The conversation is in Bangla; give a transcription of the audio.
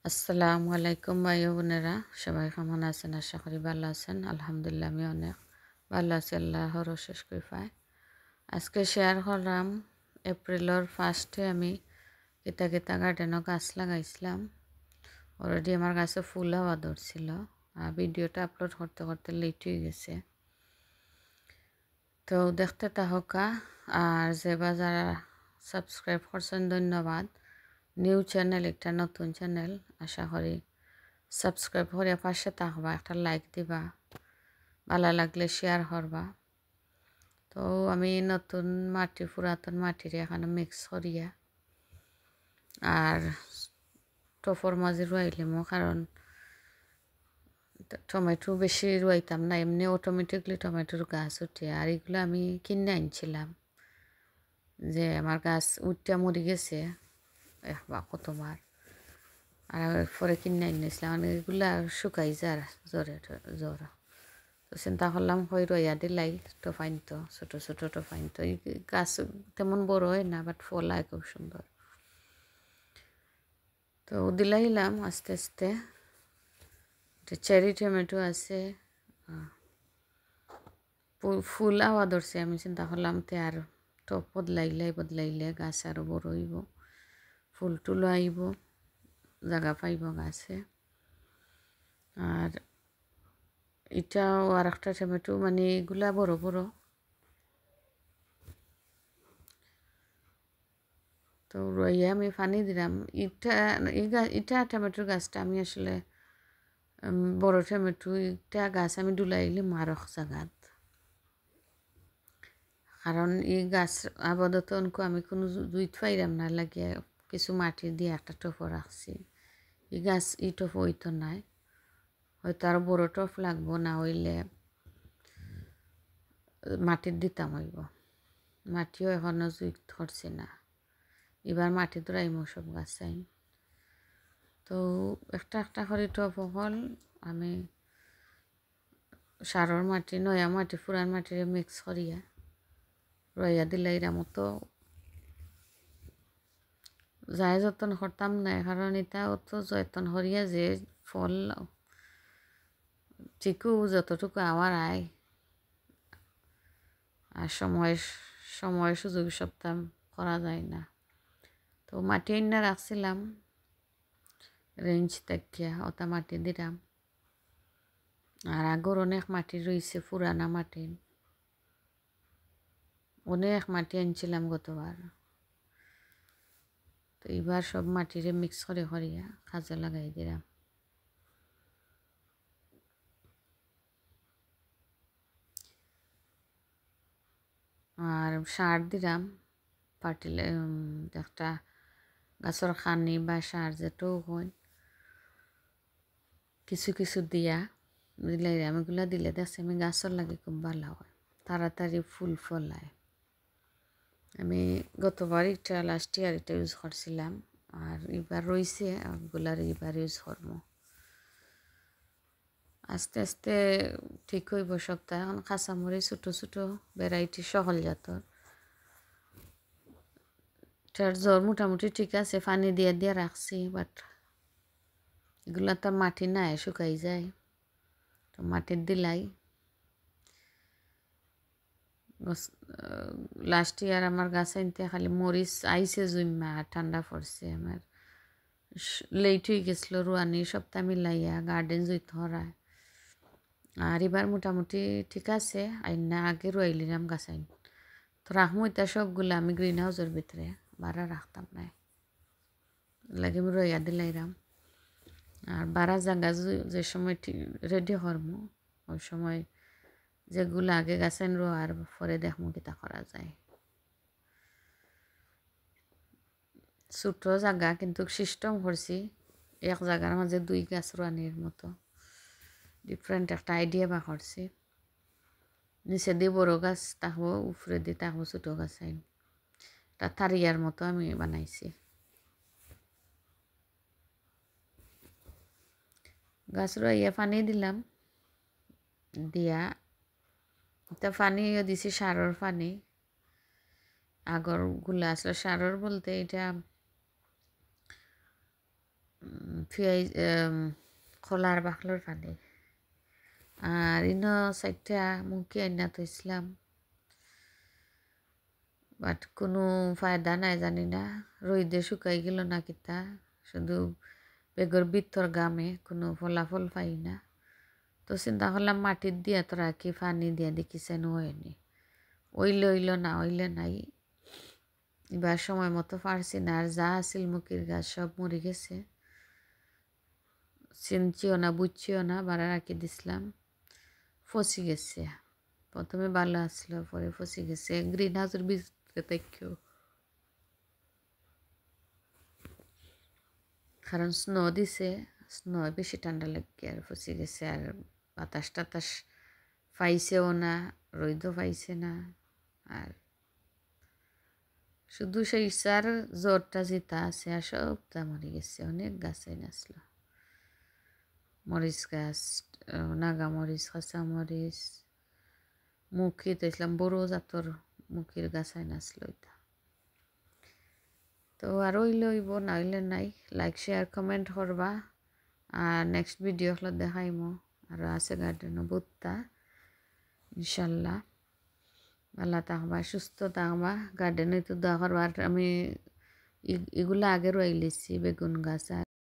আসসালামু আলাইকুম ভাই ও বোনেরা, সবাই কেমন আছেন? আশা করি ভালো আছেন। আলহামদুলিল্লাহ আমি অনেক ভালো আছি আল্লাহর অশেষ কৃপায়। আজকে শেয়ার করলাম এপ্রিলের ফার্স্টে আমি গীতা গীতা গার্ডেনও গাছ লাগাইছিলাম। অলরেডি আমার গাছে ফুল হওয়া ধরছিল, আর ভিডিওটা আপলোড করতে করতে লেট হয়ে গেছে। তো দেখতে থাকা, আর যারা সাবস্ক্রাইব করছেন ধন্যবাদ। নিউ চ্যানেল, একটা নতুন চ্যানেল, আশা করি সাবস্ক্রাইব করে পাশে থাকবা, একটা লাইক দিবা, ভালো লাগলে শেয়ার করবা। তো আমি নতুন মাটি পুরাতন মাটির এখানে মিক্স করিয়া আর টফর মাঝে রুয়াইলিমো, কারণ টমেটো বেশি রুয়াইতাম না, এমনি অটোমেটিকলি টমেটোর গাছ উঠে। আর এগুলো আমি কিনে আনছিলাম, যে আমার গাছ উঠটা মরে গেছে বা কতবার, আর পরে কিনে আনিয়েছিলাম। মানে এগুলা শুকাই যায় জ্বর। তো চিন্তা করলাম হই রইয়া দিলাই টোফাইনতো, ছোটো ছোটো টোফাইনতো। এই গাছ তেমন বড় হয় না, বাট ফল হয় খুব সুন্দর। তো দিলাইলাম আস্তে আস্তে। চেরি টমেটো আছে, ফুল আওয়া ধরছে। আমি চিন্তা করলাম তে আর টপ বদলাইলে গাছ আরও বড় হইব, ফুল টুলো আইব, জায়গা পাইব গাছে। আর এটাও আর একটা টমেটো, মানে এগুলা বড় বড়। তো রইয়া আমি পানি দিলাম। এটা টমেটোর গাছটা আমি আসলে বড় টমেটো এটা গাছ আমি ডুলাইলি মারক জাগাত, কারণ এই গাছ আপাতত আমি কোনো জুইত পাইলাম না, লাগিয়ে কিছু মাটি দিয়ে একটা টফ রাখছি। এই গাছ এই টফ হইতো নাই, হয়তো আরো বড় টফ লাগবো, না হইলে মাটির দিতাম হইব। মাটিও এখনো জুইত ধরছে না, এবার মাটি ধরাইমো সব গাছ চাই। তো একটা একটা করে টপ হল, আমি সারর মাটি, নয়া মাটি, পুরান মাটিরে মিক্স করিয়া রইয়া দিলে এরা মতো যায় যত্ন করতাম না, কারণ এটা অত যত্ন করিয়া যে ফল ঠিকও যতটুকু আমার আয়, আর সময় সুযোগ সপ্তাহ করা যায় না। তো মাটি এনে রাখছিলাম রেঞ্জ দেখিয়া, ওটা মাটি দিলাম। আর আগর অনেক মাটি রয়েছে, পুরানা মাটি অনেক মাটি আনছিলাম গতবার। তো এবার সব মাটিরে মিক্স করে করিয়া কাজে লাগাই দিলাম। আর সার দিলাম একটা গাছের খানি বা সার যেটাও হয়, কিছু কিছু দিয়া দিলে, আমিগুলা দিলে দেখছি আমি গাছের লাগে খুব ভালো হয়, তাড়াতাড়ি ফুল ফলায়। আমি গতবার এটা লাস্ট ইয়ার এটা ইউজ করছিলাম, আর এবার রয়েছে ওগুলার এবার ইউজ করবো। আস্তে আস্তে ঠিক হইব সপ্তাহ। এখন কাঁচামরিচ ছোটো ছোটো ভ্যারাইটি সহল জাতর, এটার জ্বর মোটামুটি ঠিক আছে, পানি দিয়ে দিয়ে রাখছি, বাট এগুলো তো মাটি নাই, শুকাই যায়। তো মাটির দিলাই লাস্ট ইয়ার আমার গাছ আনতে খালি মরিচ আইসে জুইমা, আর ঠান্ডা পড়ছে। আমার লেট হয়ে গেছিলো রুয়ানি সপ্তাহ মিলাইয়া গার্ডেন জুইত হরায়। আর এবার মোটামুটি ঠিক আছে, আইনা আগে রুয়াইলিলাম গাছ আইন। তো রাখমু এটা সবগুলো আমি গ্রিন হাউসের ভিতরে, বাড়া রাখতাম না, লাগে আমি রইয়া দিলাইরাম। আর বাড়া জায়গা যে সময় রেডি করমু, ওই সময় যেগুলো আগে গাছেন আর পরে দেখমু কিতা করা যায়। ছোট জায়গা কিন্তু সিস্টেম করছি, এক জায়গার মাঝে 2 গাছ রানির মতো ডিফারেন্ট একটা আইডিয়া বা করছি। নিচে দিয়ে বড় গাছ থাকবো, উপরে দিয়ে থাকবো ছোট গাছ আইন, একটা থারিয়ার মতো আমি বানাইছি। গাছ রইয়া পানি দিলাম, দিয়া এটা পানিও দিছি সারর পানি। আগর গুলা আসলে সারর বলতে এটা পিঁয়াজ খোলার বাখলোর পানি আর ইনো সাইডটা মুখে আইনা থইছিলাম বাট কোনো ফায়দা নাই জানি না রইদে শুকাই গেল না কিতা শুধু বেগর ভিতর গামে কোনো ফলাফল পাই না তো চিন্তা করলাম মাটির দিয়া তো রাখি পানি দিয়া দেখিছেন হয়নি ওইলে না ওইলে নাই এবার সময় মতো পারছি না আর যা আছিল মুখির গাছ সব মরে গেছে চিনচিও না বুঝছিও না বাড়া রাখি দিছিলাম ফসি গেছে প্রথমে ভালো আসলো পরে ফসি গেছে গ্রিন হাউসের ভিতরে থেকেও কারণ স্নো দিছে স্নো বেশি ঠান্ডা লাগে আর ফসি গেছে আর বাতাস টাতাস পাইছেও না রোদও পাইছে না আর শুধু সেই ইচ্ছার জ্বরটা যেটা আছে আর সবটা মরে গেছে অনেক গাছাই নাচলো মরিচ গাছ নাগা মরিচ কাঁচা মরিচ মুখি তো ইসলাম বড় জাতর মুখির গাছাই নাচলো এটা তো আর ওইলে হইব না হইলে নাই লাইক শেয়ার কমেন্ট করবা আর নেক্সট ভিডিও হলো দেখাইমো আর আছে গার্ডেনও বুত্তা ইনশাল্লাহ ভালো থাকবা সুস্থ থাকবা গার্ডেনে তো দোয়া করবা আর আমি এগুলো আগে রয়ে লিছি বেগুন গাছ আর